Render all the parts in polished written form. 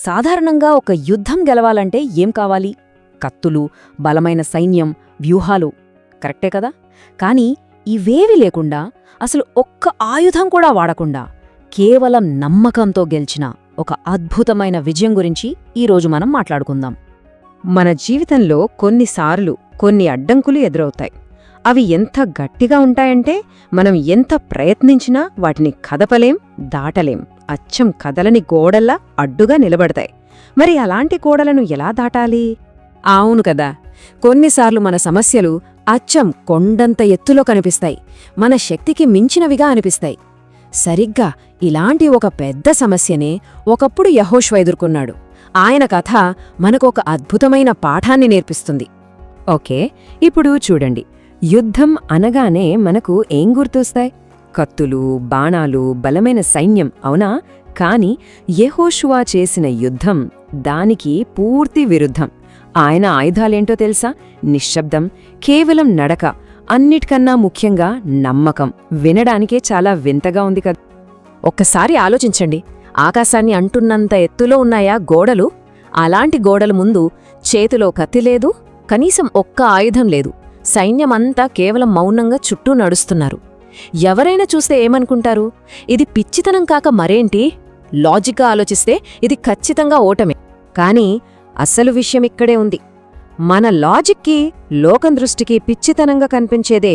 సాధారణంగా ఒక యుద్ధం గెలవాలంటే ఏం కావాలి? కత్తులు, బలమైన సైన్యం, వ్యూహాలు. కరెక్టే కదా? కాని ఇవేవి లేకుండా, అసలు ఒక్క ఆయుధం కూడా వాడకుండా, కేవలం నమ్మకంతో గెలిచిన ఒక అద్భుతమైన విజయం గురించి ఈరోజు మనం మాట్లాడుకుందాం. మన జీవితంలో కొన్నిసార్లు కొన్ని అడ్డంకులు ఎదురవుతాయి. అవి ఎంత గట్టిగా ఉంటాయంటే మనం ఎంత ప్రయత్నించినా వాటిని కదపలేం, దాటలేం. అచ్చం కదలని గోడల్లా అడ్డుగా నిలబడతాయి. మరి అలాంటి గోడలను ఎలా దాటాలి? అవును కదా, కొన్నిసార్లు మన సమస్యలు అచ్చం కొండంత ఎత్తులో కనిపిస్తాయి, మన శక్తికి మించినవిగా అనిపిస్తాయి. సరిగ్గా ఇలాంటి ఒక పెద్ద సమస్యనే ఒకప్పుడు యెహోషువ ఎదుర్కొన్నాడు. ఆయన కథ మనకొక అద్భుతమైన పాఠాన్ని నేర్పిస్తుంది. ఓకే, ఇప్పుడు చూడండి. యుద్ధం అనగానే మనకు ఏం గుర్తొస్తాయి? కత్తులు, బాణాలు, బలమైన సైన్యం, అవునా? కాని యెహోషువ చేసిన యుద్ధం దానికి పూర్తి విరుద్ధం. ఆయన ఆయుధాలేంటో తెలుసా? నిశ్శబ్దం, కేవలం నడక, అన్నిటికన్నా ముఖ్యంగా నమ్మకం. వినడానికే చాలా వింతగా ఉంది కదా. ఒక్కసారి ఆలోచించండి, ఆకాశాన్ని అంటున్నంత ఎత్తులో ఉన్నాయా గోడలు? అలాంటి గోడల ముందు చేతిలో కత్తి లేదు, కనీసం ఒక్క ఆయుధం లేదు. సైన్యమంతా కేవలం మౌనంగా చుట్టూ నడుస్తున్నారు. ఎవరైనా చూస్తే ఏమనుకుంటారు? ఇది పిచ్చితనం కాక మరేంటి? లాజిక్గా ఆలోచిస్తే ఇది ఖచ్చితంగా ఓటమే. కాని అసలు విషయం ఇక్కడే ఉంది. మన లాజిక్కి, లోకం దృష్టికి పిచ్చితనంగా కనిపించేదే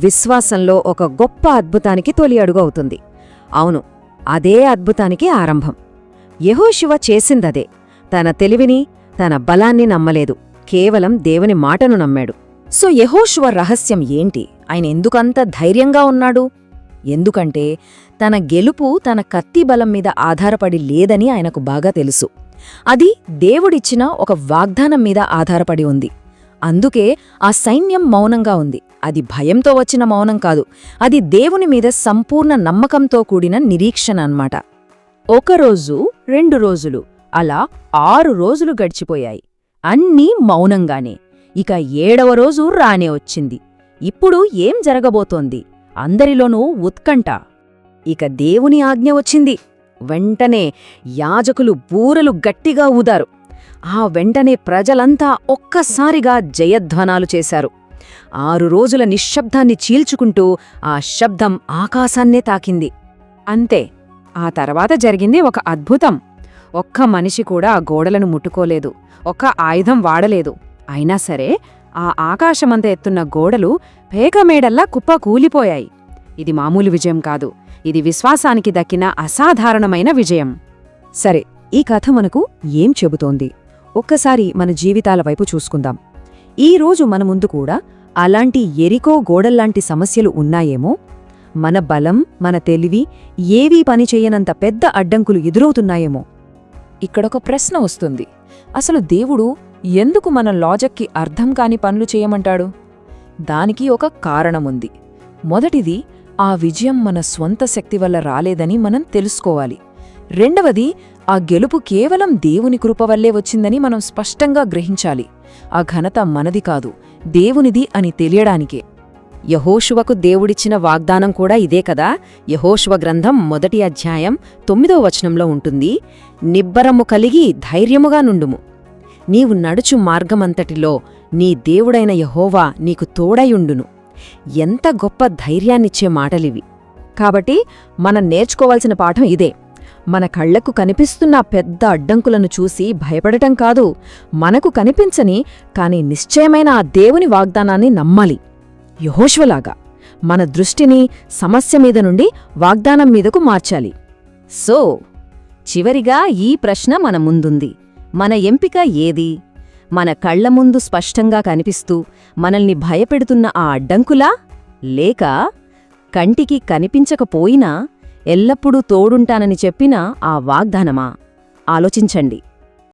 విశ్వాసంలో ఒక గొప్ప అద్భుతానికి తొలి అడుగు అవుతుంది. అవును, అదే అద్భుతానికి ఆరంభం. యెహోషువ చేసిందదే. తన తెలివిని, తన బలాన్ని నమ్మలేదు, కేవలం దేవుని మాటను నమ్మాడు. సో యెహోషువ రహస్యం ఏంటి? ఆయన ఎందుకంత ధైర్యంగా ఉన్నాడు? ఎందుకంటే తన గెలుపు తన కత్తి బలం మీద ఆధారపడి లేదని ఆయనకు బాగా తెలుసు. అది దేవుడిచ్చిన ఒక వాగ్దానం మీద ఆధారపడి ఉంది. అందుకే ఆ సైన్యం మౌనంగా ఉంది. అది భయంతో వచ్చిన మౌనం కాదు, అది దేవుని మీద సంపూర్ణ నమ్మకంతో కూడిన నిరీక్షణ అన్నమాట. 1 రోజు, 2 రోజులు, అలా 6 రోజులు గడిచిపోయాయి. అన్నీ మౌనంగానే. ఇక 7వ రోజు రానే వచ్చింది. ఇప్పుడు ఏం జరగబోతోంది? అందరిలోనూ ఉత్కంఠ. ఇక దేవుని ఆజ్ఞ వచ్చింది. వెంటనే యాజకులు బూరలు గట్టిగా ఊదారు. ఆ వెంటనే ప్రజలంతా ఒక్కసారిగా జయధ్వనాలు చేశారు. 6 రోజుల నిశ్శబ్దాన్ని చీల్చుకుంటూ ఆ శబ్దం ఆకాశాన్నే తాకింది. అంతే. ఆ తర్వాత జరిగింది ఒక అద్భుతం. ఒక్క మనిషి కూడా ఆ గోడలను ముట్టుకోలేదు, ఒక్క ఆయుధం వాడలేదు. అయినా సరే ఆ ఆకాశమంత ఎత్తున్న గోడలు పేకమేడల్లా కుప్ప కూలిపోయాయి. ఇది మామూలు విజయం కాదు, ఇది విశ్వాసానికి దక్కిన అసాధారణమైన విజయం. సరే, ఈ కథ మనకు ఏం చెబుతోంది? ఒక్కసారి మన జీవితాల వైపు చూసుకుందాం. ఈరోజు మన ముందు కూడా అలాంటి ఎరికో గోడల్లాంటి సమస్యలు ఉన్నాయేమో? మన బలం, మన తెలివి ఏవీ పనిచేయనంత పెద్ద అడ్డంకులు ఎదురవుతున్నాయేమో? ఇక్కడొక ప్రశ్న వస్తుంది. అసలు దేవుడు ఎందుకు మన లాజిక్కి అర్థం కాని పనులు చేయమంటాడు? దానికి ఒక కారణముంది. మొదటిది, ఆ విజయం మన స్వంత శక్తి వల్ల రాలేదని మనం తెలుసుకోవాలి. రెండవది, ఆ గెలుపు కేవలం దేవుని కృప వల్లే వచ్చిందని మనం స్పష్టంగా గ్రహించాలి. ఆ ఘనత మనది కాదు, దేవునిది అని తెలియడానికే. యెహోషువకు దేవుడిచ్చిన వాగ్దానం కూడా ఇదే కదా. యెహోషువ గ్రంథం 1వ అధ్యాయం 9వ వచనంలో ఉంటుంది, నిబ్బరము కలిగి ధైర్యముగా నుండుము. నీవు నడుచు మార్గమంతటిలో నీ దేవుడైన యెహోవా నీకు తోడయుండును. ఎంత గొప్ప ధైర్యాన్నిచ్చే మాటలివి. కాబట్టి మనం నేర్చుకోవాల్సిన పాఠం ఇదే. మన కళ్లకు కనిపిస్తున్న పెద్ద అడ్డంకులను చూసి భయపడటం కాదు, మనకు కనిపించని కాని నిశ్చయమైన ఆ దేవుని వాగ్దానాన్ని నమ్మాలి. యెహోషువలాగా మన దృష్టిని సమస్య మీద నుండి వాగ్దానం మీదకు మార్చాలి. సో, చివరిగా ఈ ప్రశ్న మన ముందుంది. మన ఎంపిక ఏది? మన కళ్ల ముందు స్పష్టంగా కనిపిస్తూ మనల్ని భయపెడుతున్న ఆ అడ్డంకులా, లేక కంటికి కనిపించకపోయినా ఎల్లప్పుడూ తోడుంటానని చెప్పిన ఆ వాగ్దానమా? ఆలోచించండి.